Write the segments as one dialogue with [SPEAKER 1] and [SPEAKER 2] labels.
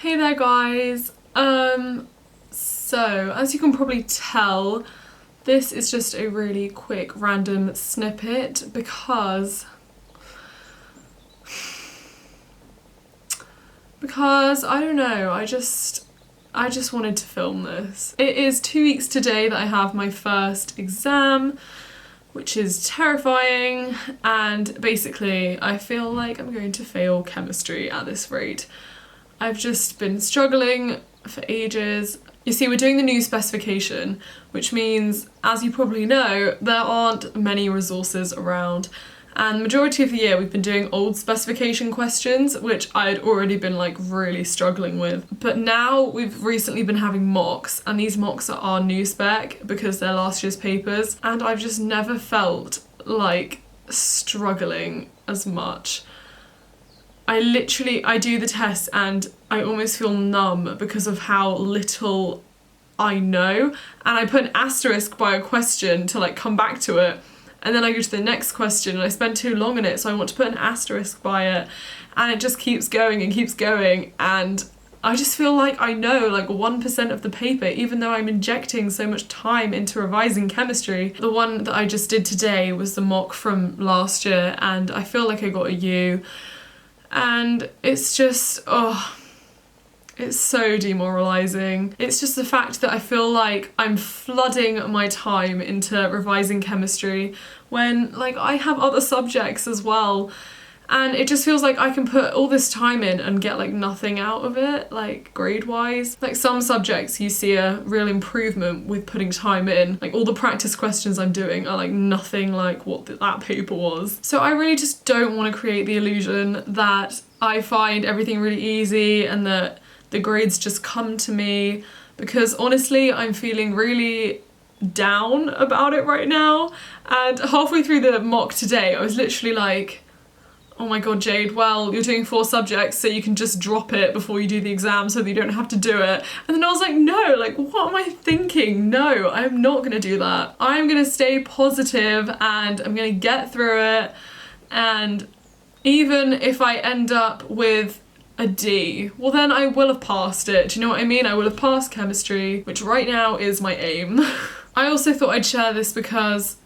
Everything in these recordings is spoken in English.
[SPEAKER 1] Hey there guys, so as you can probably tell, this is just a really quick random snippet because I don't know, I just wanted to film this. It is 2 weeks today that I have my first exam, which is terrifying, and basically I feel like I'm going to fail chemistry at this rate. I've just been struggling for ages. You see, we're doing the new specification, which means, as you probably know, there aren't many resources around. And the majority of the year we've been doing old specification questions, which I'd already been like really struggling with. But now we've recently been having mocks, and these mocks are our new spec because they're last year's papers, and I've just never felt like struggling as much. I do the test and I almost feel numb because of how little I know, and I put an asterisk by a question to like come back to it, and then I go to the next question and I spend too long on it, so I want to put an asterisk by it, and it just keeps going and keeps going, and I just feel like I know like 1% of the paper, even though I'm injecting so much time into revising chemistry. The one that I just did today was the mock from last year, and I feel like I got a U. And it's just, it's so demoralising. It's just the fact that I feel like I'm flooding my time into revising chemistry when like I have other subjects as well. And it just feels like I can put all this time in and get like nothing out of it, like grade-wise. Like some subjects you see a real improvement with putting time in. Like all the practice questions I'm doing are like nothing like what that paper was. So I really just don't want to create the illusion that I find everything really easy and that the grades just come to me, because honestly I'm feeling really down about it right now. And halfway through the mock today I was literally like, oh my god, Jade, well, you're doing 4 subjects, so you can just drop it before you do the exam so that you don't have to do it. And then I was like, no, like, what am I thinking? No, I'm not gonna do that. I'm gonna stay positive and I'm gonna get through it. And even if I end up with a D, well then I will have passed it. Do you know what I mean? I will have passed chemistry, which right now is my aim. I also thought I'd share this because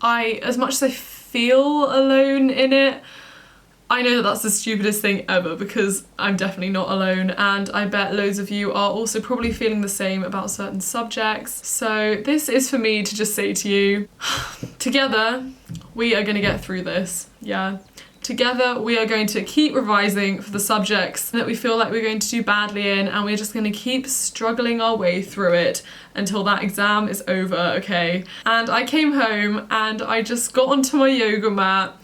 [SPEAKER 1] as much as I feel alone in it, I know that that's the stupidest thing ever, because I'm definitely not alone, and I bet loads of you are also probably feeling the same about certain subjects. So this is for me to just say to you, together we are going to get through this, yeah? Together we are going to keep revising for the subjects that we feel like we're going to do badly in, and we're just going to keep struggling our way through it until that exam is over, okay? And I came home and I just got onto my yoga mat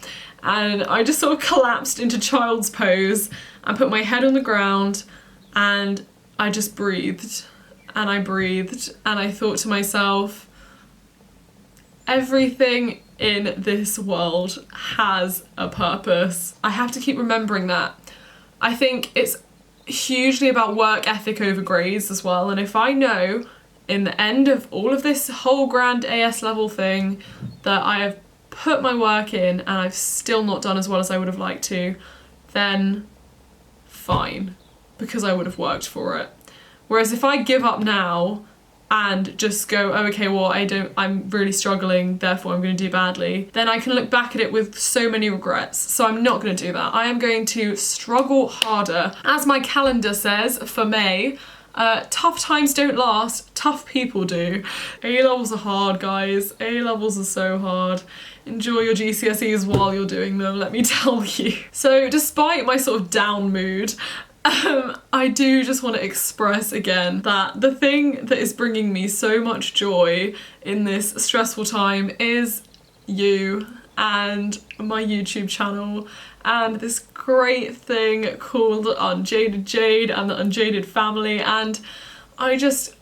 [SPEAKER 1] and I just sort of collapsed into child's pose and put my head on the ground, and I just breathed and I breathed, and I thought to myself, everything in this world has a purpose. I have to keep remembering that. I think it's hugely about work ethic over grades as well, and if I know in the end of all of this whole grand AS level thing that I have put my work in and I've still not done as well as I would have liked to, then fine, because I would have worked for it. Whereas if I give up now and just go, oh, okay, well, I'm really struggling, therefore I'm going to do badly, then I can look back at it with so many regrets. So I'm not going to do that. I am going to struggle harder. As my calendar says for May, tough times don't last, tough people do. A-levels are hard, guys. A-levels are so hard. Enjoy your GCSEs while you're doing them, let me tell you. So despite my sort of down mood, I do just want to express again that the thing that is bringing me so much joy in this stressful time is you and my YouTube channel and this great thing called Unjaded Jade and the Unjaded family, and I just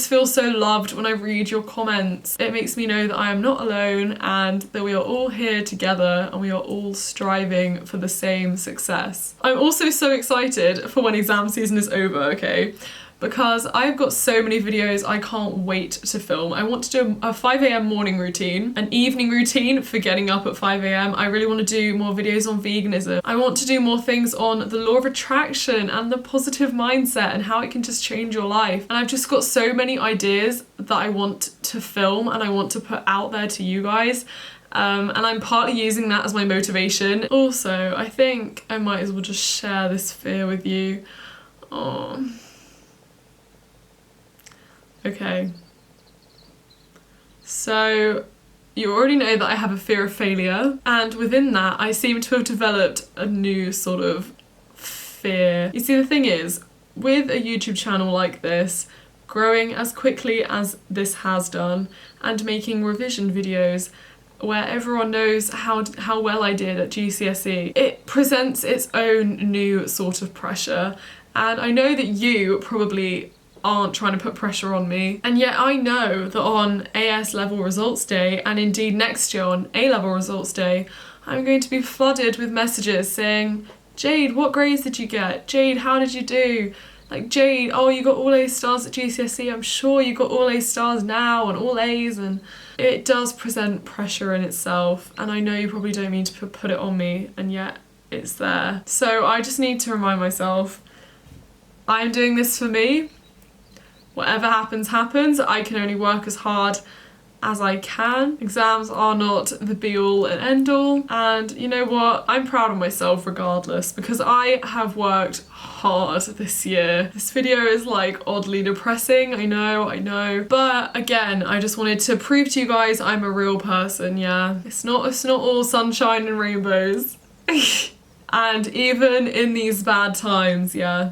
[SPEAKER 1] feel so loved when I read your comments. It makes me know that I am not alone and that we are all here together and we are all striving for the same success. I'm also so excited for when exam season is over, okay? because I've got so many videos I can't wait to film. I want to do a 5 a.m. morning routine, an evening routine for getting up at 5 a.m. I really want to do more videos on veganism. I want to do more things on the law of attraction and the positive mindset and how it can just change your life. And I've just got so many ideas that I want to film and I want to put out there to you guys. And I'm partly using that as my motivation. Also, I think I might as well just share this fear with you. Oh. Okay. So, you already know that I have a fear of failure, and within that I seem to have developed a new sort of fear. You see, the thing is, with a YouTube channel like this, growing as quickly as this has done, and making revision videos where everyone knows how well I did at GCSE, it presents its own new sort of pressure. And I know that you probably aren't trying to put pressure on me, and yet I know that on AS level results day, and indeed next year on A level results day, I'm going to be flooded with messages saying, Jade, what grades did you get? Jade, how did you do? Like, Jade, oh, you got all A stars at GCSE, I'm sure you got all A stars now and all A's, and it does present pressure in itself, and I know you probably don't mean to put it on me, and yet it's there. So I just need to remind myself, I'm doing this for me. Whatever happens, happens. I can only work as hard as I can. Exams are not the be-all and end-all. And you know what? I'm proud of myself regardless, because I have worked hard this year. This video is like oddly depressing, I know. But again, I just wanted to prove to you guys I'm a real person, yeah. It's not all sunshine and rainbows. And even in these bad times, yeah,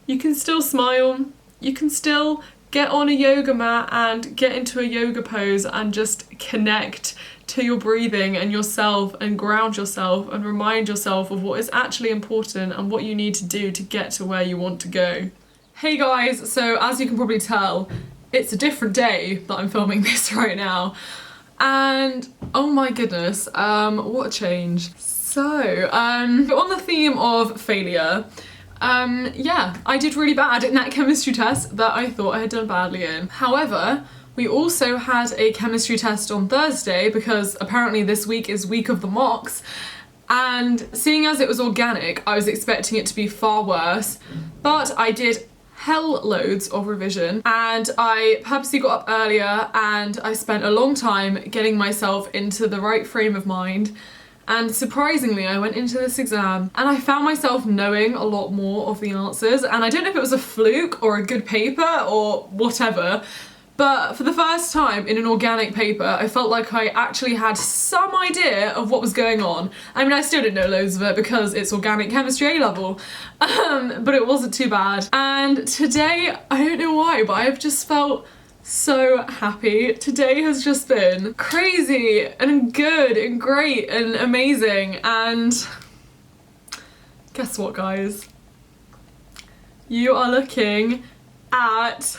[SPEAKER 1] you can still smile. You can still get on a yoga mat and get into a yoga pose and just connect to your breathing and yourself and ground yourself and remind yourself of what is actually important and what you need to do to get to where you want to go. Hey guys, so as you can probably tell, it's a different day that I'm filming this right now. And oh my goodness, what a change. So, on the theme of failure, yeah, I did really bad in that chemistry test that I thought I had done badly in. However, we also had a chemistry test on Thursday because apparently this week is week of the mocks, and seeing as it was organic, I was expecting it to be far worse, but I did hell loads of revision, and I purposely got up earlier and I spent a long time getting myself into the right frame of mind. And surprisingly, I went into this exam and I found myself knowing a lot more of the answers, and I don't know if it was a fluke or a good paper or whatever, but for the first time in an organic paper, I felt like I actually had some idea of what was going on. I mean, I still didn't know loads of it because it's organic chemistry A level, but it wasn't too bad. And today, I don't know why, but I've just felt so happy. Today has just been crazy and good and great and amazing. And guess what, guys? You are looking at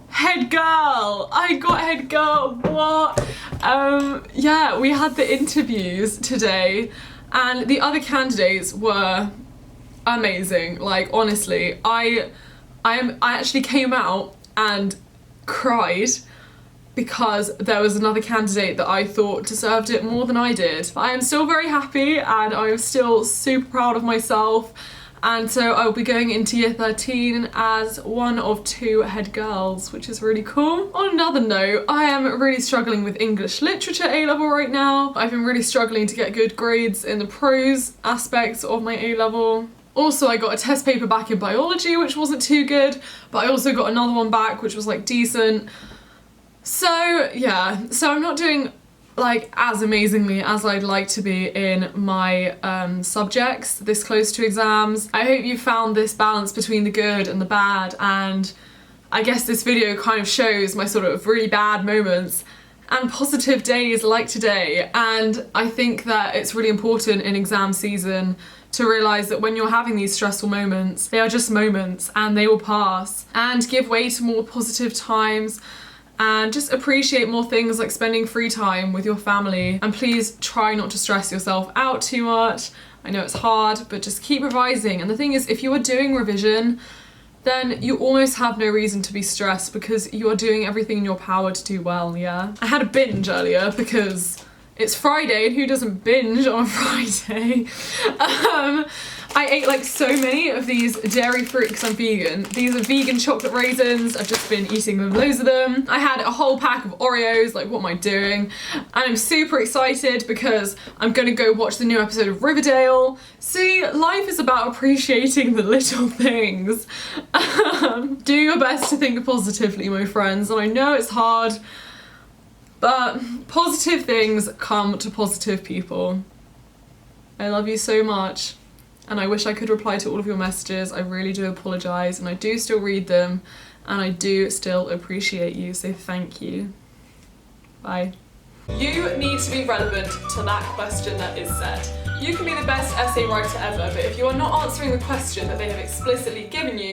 [SPEAKER 1] head girl. I got head girl. What? Yeah, we had the interviews today and the other candidates were amazing. Like, honestly, I actually came out and cried because there was another candidate that I thought deserved it more than I did. But I am still very happy and I'm still super proud of myself, and so I will be going into year 13 as one of 2 head girls, which is really cool. On another note, I am really struggling with English literature A level right now. I've been really struggling to get good grades in the prose aspects of my A level. Also, I got a test paper back in biology, which wasn't too good, but I also got another one back, which was like decent. So yeah, so I'm not doing like as amazingly as I'd like to be in my subjects this close to exams. I hope you found this balance between the good and the bad, and I guess this video kind of shows my sort of really bad moments and positive days like today. And I think that it's really important in exam season to realise that when you're having these stressful moments, they are just moments and they will pass, and give way to more positive times and just appreciate more things like spending free time with your family. And please try not to stress yourself out too much. I know it's hard, but just keep revising. And the thing is, if you are doing revision then you almost have no reason to be stressed because you are doing everything in your power to do well, yeah? I had a binge earlier because it's Friday and who doesn't binge on a Friday? I ate like so many of these dairy-free, because I'm vegan. These are vegan chocolate raisins. I've just been eating them, loads of them. I had a whole pack of Oreos, like what am I doing? And I'm super excited because I'm gonna go watch the new episode of Riverdale. See, life is about appreciating the little things. Do your best to think positively, my friends. And I know it's hard, but positive things come to positive people. I love you so much. And I wish I could reply to all of your messages. I really do apologise, and I do still read them, and I do still appreciate you, so thank you. Bye. You need to be relevant to that question that is said. You can be the best essay writer ever, but if you are not answering the question that they have explicitly given you,